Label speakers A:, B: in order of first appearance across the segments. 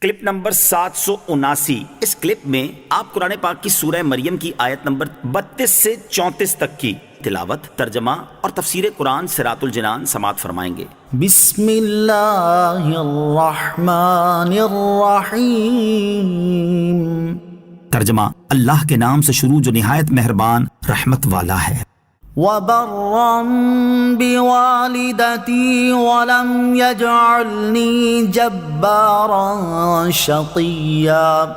A: Clip number 779۔ اس clip میں آپ قرآن پاک کی سورہ مریم کی آیت نمبر 32 سے 34 تک کی تلاوت، ترجمہ اور تفسیر قرآن صراط الجنان سماعت فرمائیں گے۔
B: بسم اللہ الرحمن الرحیم۔
A: ترجمہ، اللہ کے نام سے شروع جو نہایت مہربان رحمت والا ہے۔
B: وَبَرًّا بِوَالِدَتِي وَلَمْ يَجْعَلْنِي جَبَّارًا شَقِيًّا۔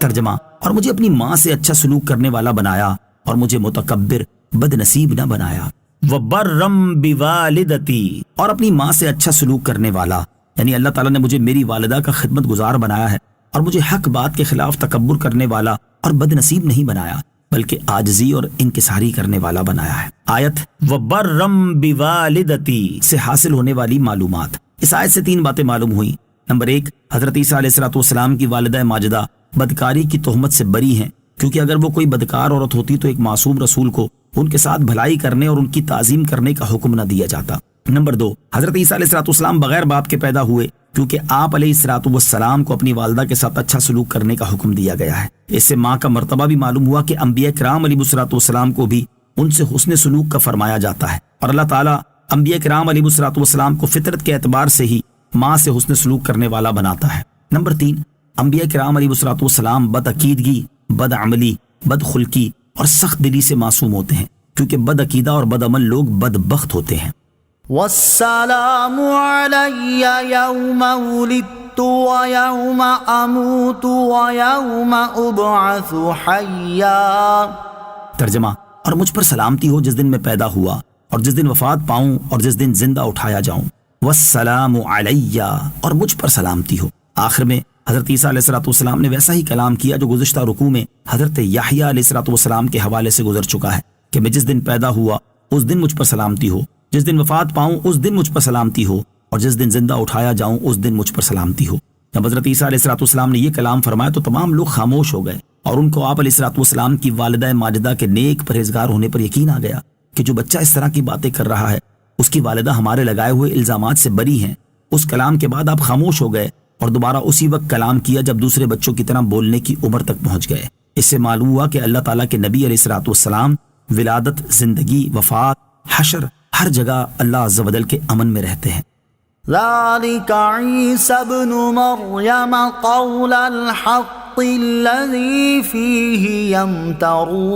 A: ترجمہ، اور مجھے اپنی ماں سے اچھا سلوک کرنے والا بنایا اور مجھے متکبر بد نصیب نہ بنایا۔ وَبَرًّا بِوَالِدَتِي، اور اپنی ماں سے اچھا سلوک کرنے والا، یعنی اللہ تعالیٰ نے مجھے میری والدہ کا خدمت گزار بنایا ہے اور مجھے حق بات کے خلاف تکبر کرنے والا اور بد نصیب نہیں بنایا بلکہ عاجزی اور انکساری کرنے والا بنایا ہے۔ آیت وَبَرًّا بِوَالِدَتِي سے حاصل ہونے والی معلومات۔ اس آیت سے 3 باتیں معلوم ہوئیں۔ نمبر 1، حضرت عیسیٰ علیہ السلام کی والدہ ماجدہ بدکاری کی تہمت سے بری ہیں، کیونکہ اگر وہ کوئی بدکار عورت ہوتی تو ایک معصوم رسول کو ان کے ساتھ بھلائی کرنے اور ان کی تعظیم کرنے کا حکم نہ دیا جاتا۔ نمبر 2، حضرت عیسیٰ علیہ السلام بغیر باپ کے پیدا ہوئے، کیونکہ آپ علیہ السلام کو اپنی والدہ کے ساتھ اچھا سلوک کرنے کا حکم دیا گیا ہے۔ اس سے ماں کا مرتبہ بھی معلوم ہوا کہ انبیاء کرام علیہ السلام کو بھی ان سے حسن سلوک کا فرمایا جاتا ہے، اور اللہ تعالیٰ انبیاء کرام علیہ السلام کو فطرت کے اعتبار سے ہی ماں سے حسن سلوک کرنے والا بناتا ہے۔ نمبر 3، انبیاء کرام علیہ السلام بد عقیدگی، بد عملی، بد خلقی اور سخت دلی سے معصوم ہوتے ہیں، کیونکہ بد عقیدہ اور بد عمل لوگ بدبخت ہوتے ہیں۔
B: والسلام علی یوم ولدت ویوم اموت ویوم ابعث حیا۔
A: ترجمہ، اور مجھ پر سلامتی ہو جس دن میں پیدا ہوا اور جس دن وفات پاؤں اور جس دن زندہ اٹھایا جاؤں۔ والسلام علی، اور مجھ پر سلامتی ہو۔ آخر میں حضرت عیسیٰ علیہ السلام نے ویسا ہی کلام کیا جو گزشتہ رکوع میں حضرت یحییٰ علیہ السلام کے حوالے سے گزر چکا ہے کہ میں جس دن پیدا ہوا اس دن مجھ پر سلامتی ہو، جس دن وفات پاؤں اس دن مجھ پر سلامتی ہو، اور جس دن زندہ اٹھایا جاؤں اس دن مجھ پر سلامتی ہو۔ جب حضرت عیسیٰ علیہ السلام نے یہ کلام فرمایا تو تمام لوگ خاموش ہو گئے، اور ان کو آپ علیہ السلام کی والدہ ماجدہ کے نیک پرہیزگار ہونے پر یقین آ گیا کہ جو بچہ اس طرح کی باتیں کر رہا ہے اس کی والدہ ہمارے لگائے ہوئے الزامات سے بری ہیں۔ اس کلام کے بعد آپ خاموش ہو گئے اور دوبارہ اسی وقت کلام کیا جب دوسرے بچوں کی طرح بولنے کی عمر تک پہنچ گئے۔ اس سے معلوم ہوا کہ اللہ تعالیٰ کے نبی علیہ السلام ولادت، زندگی، وفات، حشر، ہر جگہ اللہ عز و جل کے امن میں رہتے ہیں۔
B: ذلك عیسی ابن مریم قول الحق الذی فیہ یمترون۔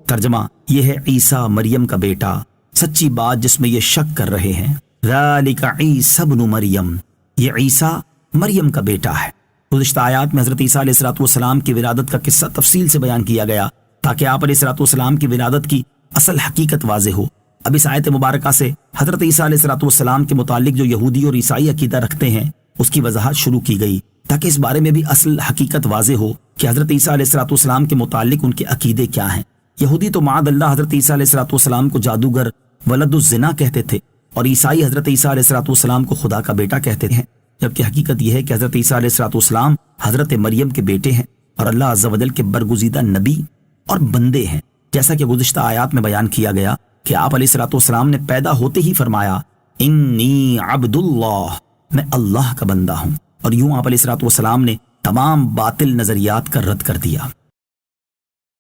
A: ترجمہ، یہ ہے عیسیٰ مریم کا بیٹا، سچی بات جس میں یہ شک کر رہے ہیں۔ ذالک عیسی ابن مریم، یہ عیسیٰ مریم کا بیٹا ہے۔ گزشتہ آیات میں حضرت عیسیٰ علیہ السلام کی ولادت کا قصہ تفصیل سے بیان کیا گیا تاکہ آپ علیہ السلام کی ولادت کی اصل حقیقت واضح ہو۔ اب اس آیت مبارکہ سے حضرت عیسیٰ علیہ السلام کے متعلق جو یہودی اور عیسائی عقیدہ رکھتے ہیں اس کی وضاحت شروع کی گئی تاکہ اس بارے میں بھی اصل حقیقت واضح ہو کہ حضرت عیسیٰ علیہ السلام کے متعلق ان کے عقیدے کیا ہیں۔ یہودی تو معاذ اللہ حضرت عیسیٰ علیہ السلام کو جادوگر، ولد الزنا کہتے تھے، اور عیسائی حضرت عیسیٰ علیہ السلام کو خدا کا بیٹا کہتے ہیں، جبکہ حقیقت یہ ہے کہ حضرت عیسیٰ علیہ السلام حضرت مریم کے بیٹے ہیں اور اللہ عز و جل کے برگزیدہ نبی اور بندے ہیں، جیسا کہ گزشتہ آیات میں بیان کیا گیا کہ آپ علیہ السلام نے پیدا ہوتے ہی فرمایا انی عبد اللہ، میں اللہ کا بندہ ہوں، اور یوں آپ علیہ السلام نے تمام باطل نظریات کا رد کر دیا۔